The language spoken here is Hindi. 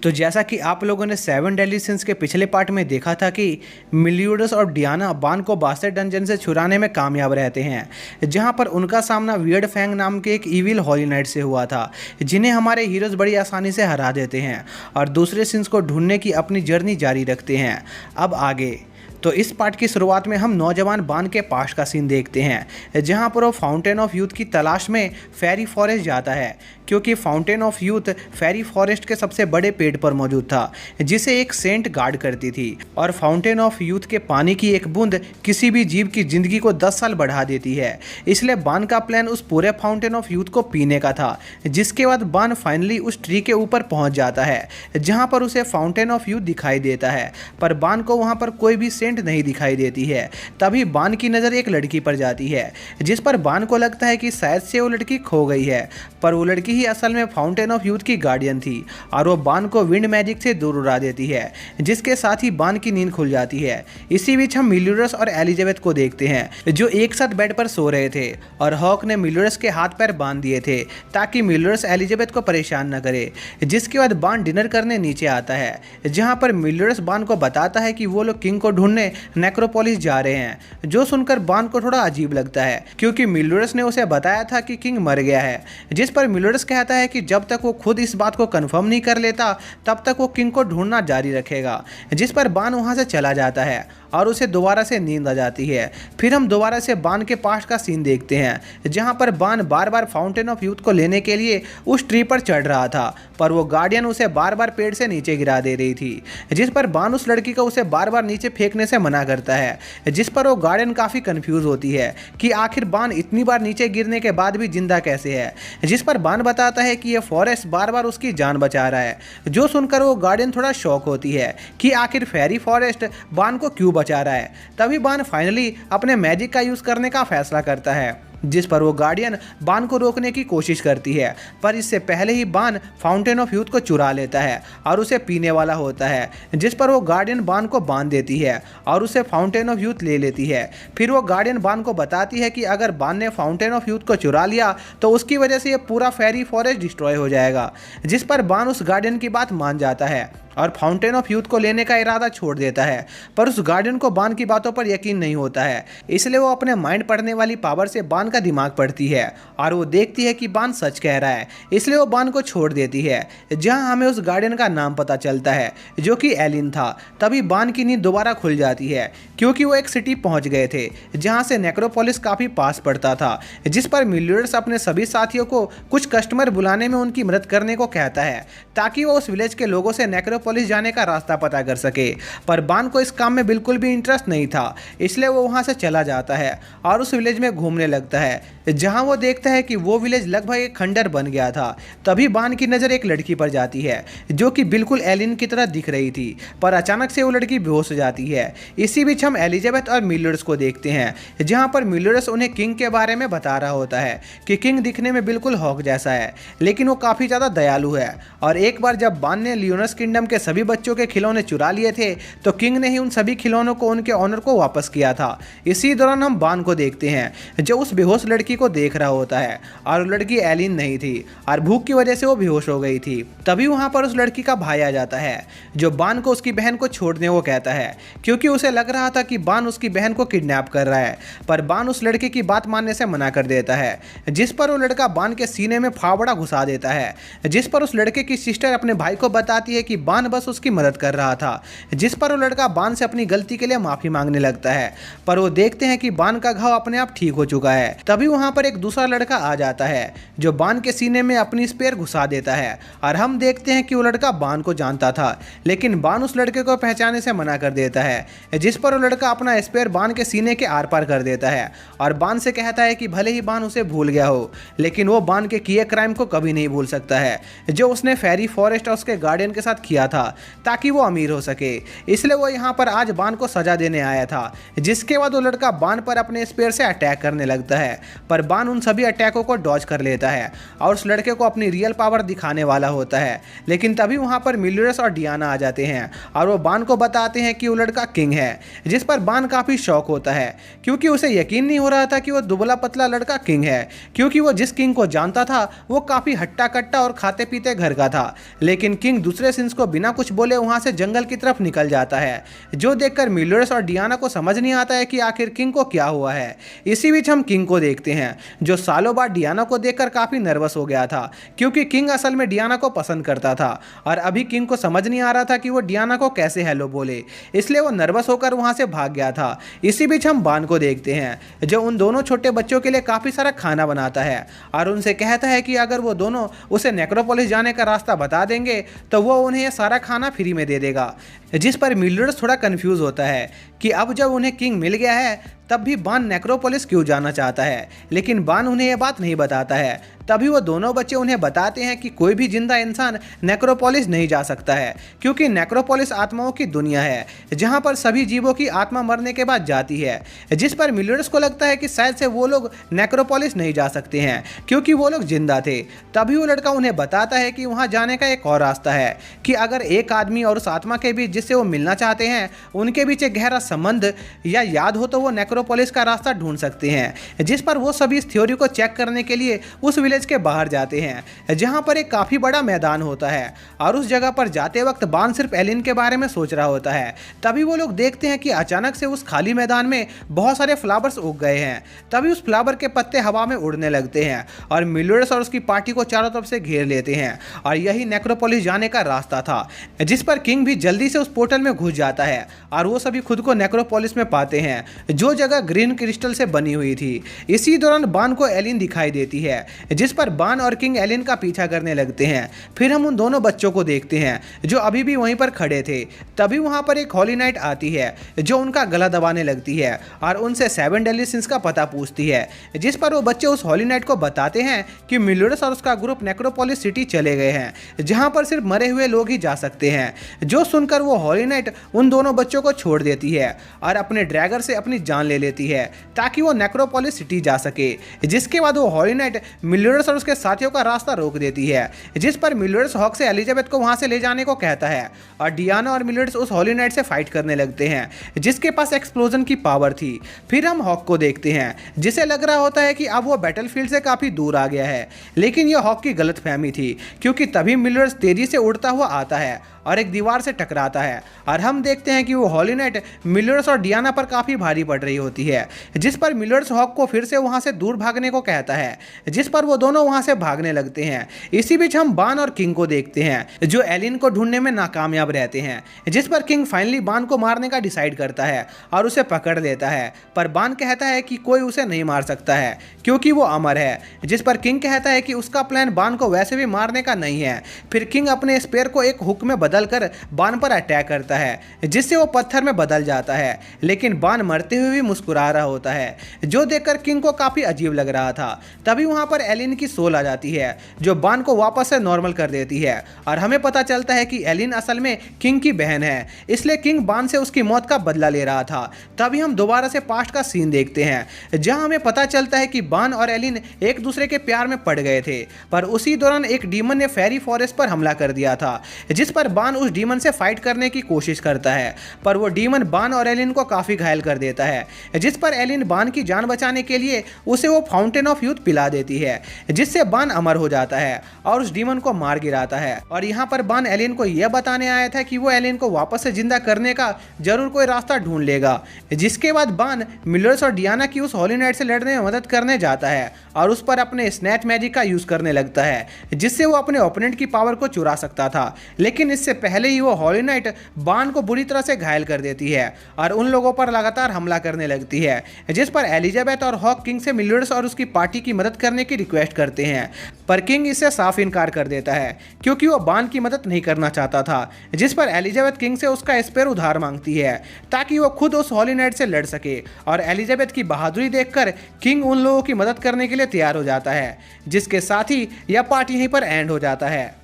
तो जैसा कि आप लोगों ने सेवन डेडली सिंस के पिछले पार्ट में देखा था कि मिलियोडस और डियाना बान को बास्टर डंजन से छुड़ाने में कामयाब रहते हैं, जहां पर उनका सामना वियर्ड फैंग नाम के एक इविल हॉली नाइट से हुआ था, जिन्हें हमारे हीरोज बड़ी आसानी से हरा देते हैं और दूसरे सिंस को ढूंढने की अपनी जर्नी जारी रखते हैं। अब आगे तो इस पार्ट की शुरुआत में हम नौजवान बान के पास्ट का सीन देखते हैं, जहां पर वो फाउंटेन ऑफ यूथ की तलाश में फेरी फॉरेस्ट जाता है, क्योंकि fountain of youth fairy forest के सबसे बड़े पेड़ पर मौजूद था, जिसे एक सेंट गार्ड करती थी। और फाउंटेन ऑफ यूथ के पानी की एक बूंद किसी भी जीव की जिंदगी को 10 साल बढ़ा देती है। इसलिए बान का प्लान उस पूरे फाउंटेन ऑफ यूथ को पीने का था, जिसके बाद बान फाइनली उस ट्री के ऊपर पहुंच जाता है, जहां पर उसे फाउंटेन ऑफ यूथ दिखाई देता है, पर बान को वहां पर कोई भी सेंट नहीं दिखाई देती है। तभी बान की नज़र एक लड़की पर जाती है, जिस पर बान को लगता है कि शायद से वो लड़की खो गई है, पर वो लड़की ही असल में फाउंटेन ऑफ यूथ की गार्डियन थी और वो बान को विंड मैजिक से दूर उड़ा देती है, जिसके साथ ही बान की नींद खुल जाती है। इसी बीच हम मिलियोडस और एलिजाबेथ को देखते हैं, जो एक साथ बेड पर सो रहे थे और हॉक ने मिलियोडस के हाथ पैर बांध दिए थे ताकि मिलियोडस एलिजाबेथ को परेशान न करे। जिसके बाद बान डिनर करने नीचे आता है, जहां पर मिलियोडस बान को बताता है कि वो लोग किंग को ढूंढने नेक्रोपोलिस जा रहे हैं, जो सुनकर बान को थोड़ा अजीब लगता है, क्योंकि मिलियोडस ने उसे बताया था कि किंग मर गया है। जिस पर मिलियोडस कहता है कि जब तक वो खुद इस बात को कंफर्म नहीं कर लेता तब तक वो किंग को ढूंढना जारी रखेगा। जिस पर बान वहां से चला जाता है और उसे दोबारा से नींद आ जाती है। फिर हम दोबारा से बान के पास का सीन देखते हैं, जहां पर बान बार बार फाउंटेन ऑफ यूथ को लेने के लिए उस ट्री पर चढ़ रहा था, पर वो गार्डियन उसे बार बार पेड़ से नीचे गिरा दे रही थी। जिस पर बान उस लड़की को उसे बार बार नीचे फेंकने से मना करता है, जिस पर वो गार्डियन काफ़ी कंफ्यूज होती है कि आखिर बान इतनी बार नीचे गिरने के बाद भी जिंदा कैसे है। जिस पर बान बताता है कि यह फॉरेस्ट बार बार उसकी जान बचा रहा है, जो सुनकर वो गार्डियन थोड़ा शॉक होती है कि आखिर फेरी फॉरेस्ट बान को क्यों बचा रहा है। तभी बान फाइनली अपने मैजिक का यूज़ करने का फैसला करता है, जिस पर वो गार्डियन बान को रोकने की कोशिश करती है, पर इससे पहले ही बान फाउंटेन ऑफ यूथ को चुरा लेता है और उसे पीने वाला होता है। जिस पर वो गार्डियन बान को बांध देती है और उसे फाउंटेन ऑफ यूथ ले लेती है। फिर वो गार्डियन बान को बताती है कि अगर बान ने फाउंटेन ऑफ यूथ को चुरा लिया तो उसकी वजह से ये पूरा फेरी फॉरेस्ट डिस्ट्रॉय हो जाएगा। जिस पर बान उस गार्डियन की बात मान जाता है और फाउंटेन ऑफ यूथ को लेने का इरादा छोड़ देता है, पर उस गार्डियन को बान की बातों पर यकीन नहीं होता है, इसलिए वो अपने माइंड पढ़ने वाली पावर से बान का दिमाग पढ़ती है और वो देखती है कि बान सच कह रहा है, इसलिए वो बान को छोड़ देती है। जहां हमें उस गार्डियन का नाम पता चलता है, जो कि एलिन था। तभी बान की नींद दोबारा खुल जाती है, क्योंकि वो एक सिटी पहुंच गए थे जहां से नेक्रोपोलिस काफ़ी पास पड़ता था। जिस पर मिलियोडस अपने सभी साथियों को कुछ कस्टमर बुलाने में उनकी मदद करने को कहता है, ताकि वो उस विलेज के लोगों से नेक्रोपोलिस जाने का रास्ता पता कर सके। पर बान को इस काम में बिल्कुल भी इंटरेस्ट नहीं था, इसलिए वो वहां से चला जाता है और उस विलेज में घूमने लगता है, जहां वो देखता है कि वो विलेज लगभग एक खंडर बन गया था। तभी बान की नज़र एक लड़की पर जाती है, जो कि बिल्कुल एलिन की तरह दिख रही थी, पर अचानक से वो लड़की बेहोश हो जाती है। इसी बीच हम एलिजाबेथ और मिलियोडस को देखते हैं, जहां पर मिलियोडस उन्हें किंग के बारे में बता रहा होता है कि किंग दिखने में बिल्कुल हॉक जैसा है, लेकिन वो काफ़ी ज़्यादा दयालु है। और एक बार जब बान ने लियोनस किंगडम के सभी बच्चों के खिलौने चुरा लिए थे, तो किंग ने ही उन सभी खिलौनों को उनके ऑनर को वापस किया था। इसी दौरान हम बान को देखते हैं, जो उस बेहोश लड़की को देख रहा होता है, और वो लड़की एलिन नहीं थी और भूख की वजह से वो बेहोश हो गई थी। तभी वहां पर उस लड़की का भाई आ जाता है, जो बान को उसकी बहन को छोड़ने को कहता है, क्योंकि उसे लग रहा था कि बान उसकी बहन को किडनैप कर रहा है। पर बान उस लड़के की बात मानने से मना कर देता है, जिस पर वो लड़का बान के सीने में फावड़ा घुसा देता है। जिस पर उस लड़के की सिस्टर अपने भाई को बताती है कि बान बस उसकी मदद कर रहा था। जिस पर वो लड़का बान से अपनी गलती के लिए माफी मांगने लगता है, पर वो देखते हैं कि बान का घाव अपने आप ठीक हो चुका है। तभी वहां पर एक दूसरा लड़का आ जाता है, जो बान के सीने में अपनी स्पेयर घुसा देता है, और हम देखते हैं कि वो लड़का बान को जानता था, लेकिन बान उस लड़के को पहचानने से मना कर देता है। जिस पर वो लड़का अपना स्पेयर बान के सीने के आर पार कर देता है और बान से कहता है कि भले ही बान उसे भूल गया हो, लेकिन वो बान के किए क्राइम को कभी नहीं भूल सकता है, जो उसने फेरी फॉरेस्ट और उसके गार्डियन के साथ किया था ताकि वो अमीर हो सके। इसलिए वो यहाँ पर आज बान को सजा देने आया था। जिसके बाद वो लड़का बान पर अपने स्पेयर से अटैक करने लगता है, पर बान उन सभी अटैकों को डॉज कर लेता है और उस लड़के को अपनी रियल पावर दिखाने वाला होता है। लेकिन तभी वहाँ पर मिल्यूरस और डियाना आ जाते हैं और वो बान को बताते हैं कि वो लड़का किंग है, जिस पर बान काफ़ी शौक होता है क्योंकि उसे यकीन नहीं हो रहा था कि वो दुबला पतला लड़का किंग है, क्योंकि वो जिस किंग को जानता था वो काफ़ी हट्टा कट्टा और खाते पीते घर का था। लेकिन किंग दूसरे सिंस को बिना कुछ बोले वहाँ से जंगल की तरफ निकल जाता है, जो देखकर मिल्यूरस और डियाना को समझ नहीं आता है कि आखिर किंग को क्या हुआ है। इसी बीच हम किंग को देखते हैं, जो सालों बाद डियाना को देखकर काफ़ी नर्वस हो गया था, क्योंकि किंग असल में डियाना को पसंद करता था और अभी किंग को समझ नहीं आ रहा था कि वो डियाना को कैसे हेलो बोले, इसलिए वो नर्वस होकर वहाँ से भाग गया था। इसी बीच हम बान को देखते हैं, जो उन दोनों छोटे बच्चों के लिए काफ़ी सारा खाना बनाता है और उनसे कहता है कि अगर वो दोनों उसे नेक्रोपोलिस जाने का रास्ता बता देंगे तो वो उन्हें ये सारा खाना फ्री में दे देगा। जिस पर मिल्यूरस थोड़ा कंफ्यूज होता है कि अब जब उन्हें किंग मिल गया है तब भी बान नेक्रोपोलिस क्यों जाना चाहता है, लेकिन बान उन्हें यह बात नहीं बताता है। तभी वो दोनों बच्चे उन्हें बताते हैं कि कोई भी जिंदा इंसान नेक्रोपोलिस नहीं जा सकता है, क्योंकि नेक्रोपोलिस आत्माओं की दुनिया है जहां पर सभी जीवों की आत्मा मरने के बाद जाती है। जिस पर मिल्यूरस को लगता है कि शायद से वो लोग नेक्रोपोलिस नहीं जा सकते हैं क्योंकि वो लोग जिंदा थे। तभी वो लड़का उन्हें बताता है कि वहाँ जाने का एक और रास्ता है कि अगर एक आदमी और उस आत्मा के बीच जिससे वो मिलना चाहते हैं उनके बीच एक गहरा संबंध या याद हो तो वो नेक्रोपोलिस का रास्ता ढूंढ सकते हैं। जिस पर वो सभी इस थ्योरी को चेक करने के लिए उस विलेज के बाहर जाते हैं जहां पर एक काफ़ी बड़ा मैदान होता है और उस जगह पर जाते वक्त बान सिर्फ एलिन के बारे में सोच रहा होता है। तभी वो लोग देखते हैं कि अचानक से उस खाली मैदान में बहुत सारे फ्लावर्स उग गए हैं। तभी उस फ्लावर के पत्ते हवा में उड़ने लगते हैं और मिल्यूरस और उसकी पार्टी को चारों तरफ से घेर लेते हैं और यही नेक्रोपोलिस जाने का रास्ता था। जिस पर किंग भी जल्दी से उस पोर्टल में घुस जाता है और वो सभी खुद को नेक्रोपोलिस में पाते हैं, जो जगह ग्रीन क्रिस्टल से बनी हुई थी। इसी दौरान बान को एलिन दिखाई देती है, जिस पर बान और किंग एलिन का पीछा करने लगते हैं। फिर हम उन दोनों बच्चों को देखते हैं जो अभी भी वहीं पर खड़े थे। तभी वहां पर एक हॉली नाइट आती है जो उनका गला दबाने लगती है और उनसे 7 डेडली सिंस का पता पूछती है। जिस पर वो बच्चे उस हॉली नाइट को बताते हैं कि मिल्यूरस और उसका ग्रुप नेक्रोपोलिस सिटी चले गए हैं, जहां पर सिर्फ मरे हुए लोग ही जा सकते हैं। जो सुनकर वो हॉली नाइट उन दोनों बच्चों को छोड़ देती है और अपने ड्रैगर से अपनी जान ले लेती है ताकि वो नेक्रोपोलिस सिटी जा सके। जिसके बाद वो हॉली नाइट मिल्यूरस और उसके साथियों का रास्ता रोक देती है, जिस पर मिल्यूरस हॉक से एलिजाबेथ को वहां से ले जाने को कहता है और डियाना और मिल्यूरस उस हॉली नाइट से फाइट करने लगते हैं जिसके पास एक्सप्लोजन की पावर थी। फिर हम हॉक को देखते हैं, जिसे लग रहा होता है कि अब वो बैटलफील्ड से काफी दूर आ गया है, लेकिन यह हॉक की गलतफहमी थी क्योंकि तभी मिल्यूरस तेजी से उड़ता हुआ आता है और एक दीवार से टकराता है और हम देखते हैं कि वो हॉली नाइट मिल्यूरस और डियाना पर काफ़ी भारी पड़ रही होती है। जिस पर मिल्यूरस हॉक को फिर से वहाँ से दूर भागने को कहता है, जिस पर वो दोनों वहाँ से भागने लगते हैं। इसी बीच हम बान और किंग को देखते हैं जो एलिन को ढूंढने में नाकामयाब रहते हैं, जिस पर किंग फाइनली बान को मारने का डिसाइड करता है और उसे पकड़ लेता है। पर बान कहता है कि कोई उसे नहीं मार सकता है क्योंकि वो अमर है। जिस पर किंग कहता है कि उसका प्लान बान को वैसे भी मारने का नहीं है। फिर किंग अपने स्पेयर को एक हुक में बदलकर बान पर अटैक करता है, जिससे वो पत्थर में बदल जाता है, लेकिन बान मरते हुए भी मुस्कुरा रहा होता है, जो देखकर किंग को काफी अजीब लग रहा था। तभी वहां पर एलिन की सोल आ जाती है जो बान को वापस से नॉर्मल कर देती है और हमें पता चलता है कि एलिन असल में किंग की बहन है, इसलिए किंग बान से उसकी मौत का बदला ले रहा था। तभी हम दोबारा से पास्ट का सीन देखते हैं जहां हमें पता चलता है कि बान और एलिन एक दूसरे के प्यार में पड़ गए थे, पर उसी दौरान एक डीमन ने फेरी फॉरेस्ट पर हमला कर दिया था, जिस पर बान उस डीमन से फाइट करने की कोशिश करता है, पर वो डीमन बान और एलिन को काफी घायल कर देता है। जिस पर एलिन बान की जान बचाने के लिए उसे वो फाउंटेन ऑफ यूथ पिला देती है, जिससे बान अमर हो जाता है और उस डीमन को मार गिराता है। और यहाँ पर बान एलिन को यह बताने आया था कि वो एलिन को वापस से जिंदा करने का जरूर कोई रास्ता ढूंढ लेगा। जिसके बाद बान मिल्यूरस और डियाना की उस हॉली नाइट से लड़ने में मदद करने जाता है और उस पर अपने स्नैच मैजिक का यूज करने लगता है, जिससे वो अपने ओपोनेंट की पावर को चुरा सकता था। लेकिन इससे पहले ही वो हॉली नाइट बान को बुरी तरह से घायल कर देती है और उन लोगों पर लगातार हमला करने लगती है, जिस पर एलिजाबेथ और हॉक किंग से मिल्यूरस और उसकी पार्टी की मदद करने की रिक्वेस्ट करते हैं, पर किंग इससे साफ इनकार कर देता है क्योंकि वो बान की मदद नहीं करना चाहता था। जिस पर एलिजाबेथ किंग से उसका स्पेयर उधार मांगती है ताकि वो खुद उस हॉली नाइट से लड़ सके, और एलिजाबेथ की बहादुरी देखकर किंग उन लोगों की मदद करने के लिए तैयार हो जाता है, जिसके साथ ही यह पार्टी यहीं पर एंड हो जाता है।